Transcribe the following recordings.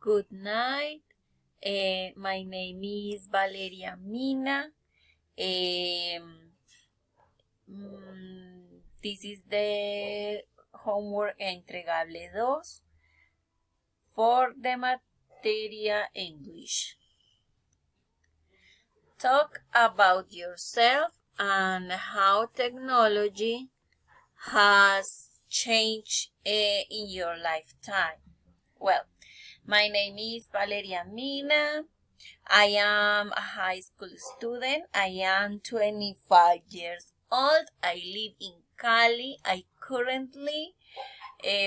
Good night. My name is Valeria Mina. This is the homework entregable 2 for the materia English. Talk about yourself and how technology has changed in your lifetime. Well, my name is Valeria Mina. I am a high school student. I am 25 years old. I live in Cali. I currently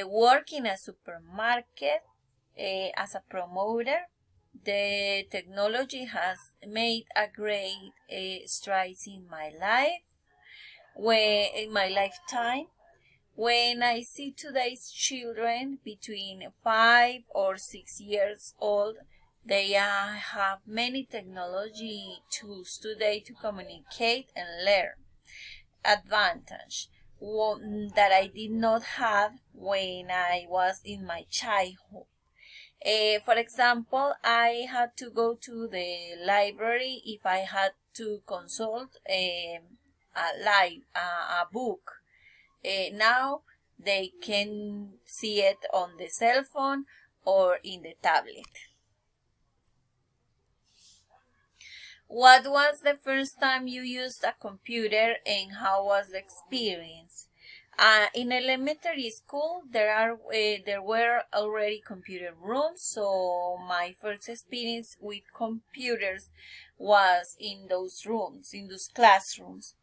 work in a supermarket as a promoter. The technology has made a great strides in my life, in my lifetime. When I see today's children between 5 or 6 years old, they have many technology tools today to communicate and learn. Advantage that I did not have when I was in my childhood. For example, I had to go to the library if I had to consult a book. Now they can see it on the cell phone or in the tablet. What was the first time you used a computer and how was the experience? In elementary school, there were already computer rooms, so my first experience with computers was in those rooms, in those classrooms.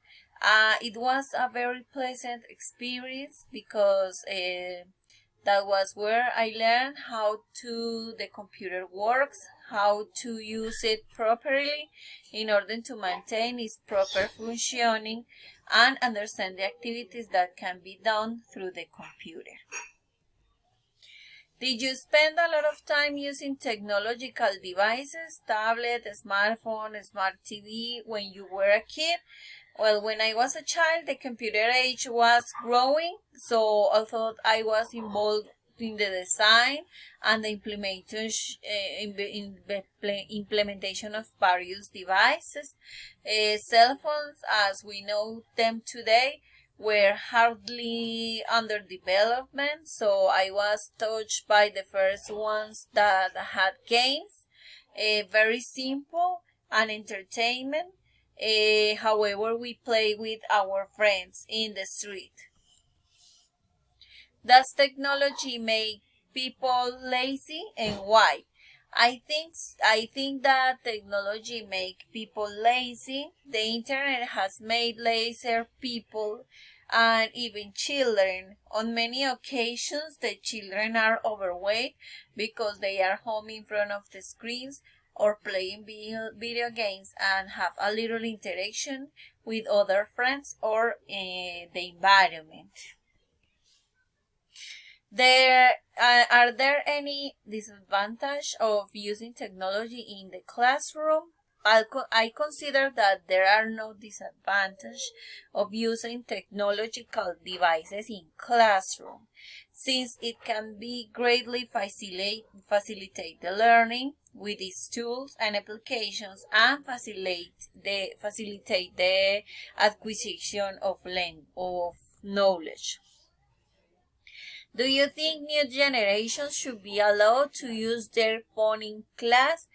It was a very pleasant experience because that was where I learned how the computer works, how to use it properly in order to maintain its proper functioning and understand the activities that can be done through the computer. Did you spend a lot of time using technological devices, tablet, smartphone, smart TV when you were a kid? Well, when I was a child, the computer age was growing, so although I was involved in the design and the implementation of various devices, cell phones, as we know them today, were hardly under development, so I was touched by the first ones that had games, very simple and entertainment. However, we play with our friends in the street. Does technology make people lazy and why? I think that technology make people lazy. The internet has made lazier people and even children. On many occasions, the children are overweight because they are home in front of the screens or playing video games and have a little interaction with other friends or the environment. Are there any disadvantage of using technology in the classroom? I consider that there are no disadvantage of using technological devices in classroom, since it can be greatly facilitate the learning with its tools and applications and facilitate the acquisition of knowledge. Do you think new generations should be allowed to use their phone in class?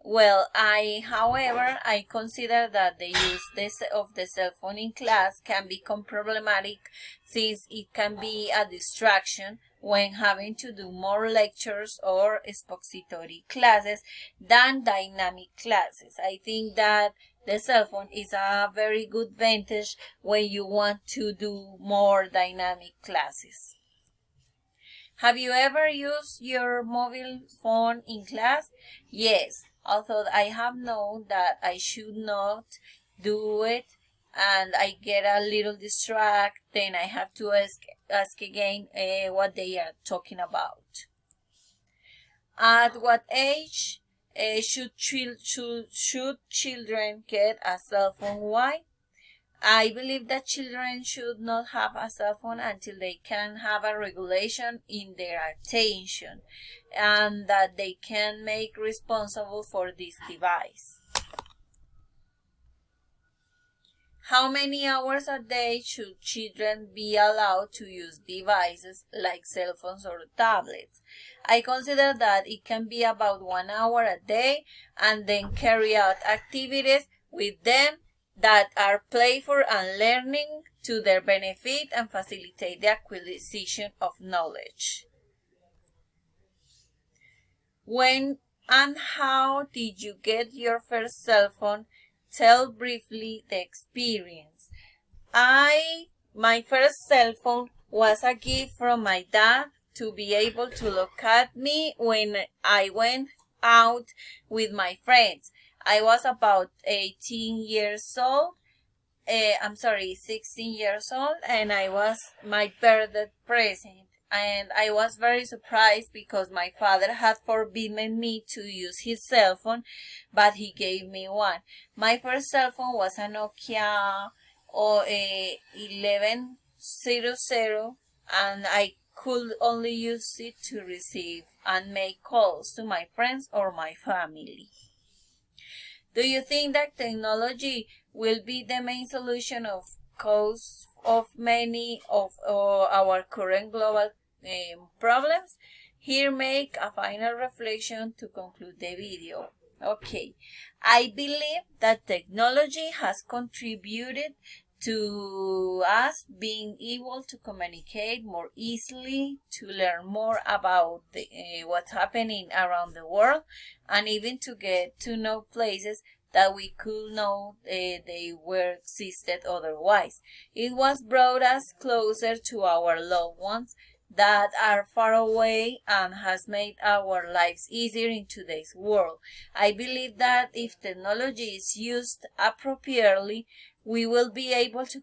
Well, however, I consider that the use of the cell phone in class can become problematic since it can be a distraction when having to do more lectures or expository classes than dynamic classes. I think that the cell phone is a very good advantage when you want to do more dynamic classes. Have you ever used your mobile phone in class? Yes, although I have known that I should not do it and I get a little distracted, then I have to ask again what they are talking about. At what age should children get a cell phone? Why? I believe that children should not have a cell phone until they can have a regulation in their attention and that they can make responsible for this device. How many hours a day should children be allowed to use devices like cell phones or tablets? I consider that it can be about 1 hour a day and then carry out activities with them that are playful and learning to their benefit and facilitate the acquisition of knowledge. When and how did you get your first cell phone? Tell briefly the experience. My first cell phone was a gift from my dad to be able to look at me when I went out with my friends. I was about 16 years old, and I was my birthday present. And I was very surprised because my father had forbidden me to use his cell phone, but he gave me one. My first cell phone was a Nokia 1100, and I could only use it to receive and make calls to my friends or my family. Do you think that technology will be the main solution of cause of many of our current global problems? Here make a final reflection to conclude the video. Okay, I believe that technology has contributed to us being able to communicate more easily, to learn more about what's happening around the world, and even to get to know places that we could know they were existed otherwise. It was brought us closer to our loved ones that are far away and has made our lives easier in today's world. I believe that if technology is used appropriately, we will be able to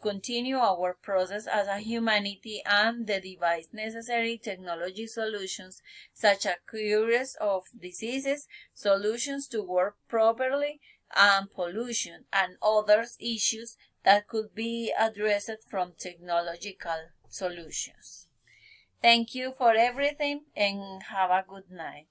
continue our process as a humanity, and the device necessary technology solutions such as cures of diseases, solutions to work properly, and pollution and other issues that could be addressed from technological solutions. Thank you for everything and have a good night.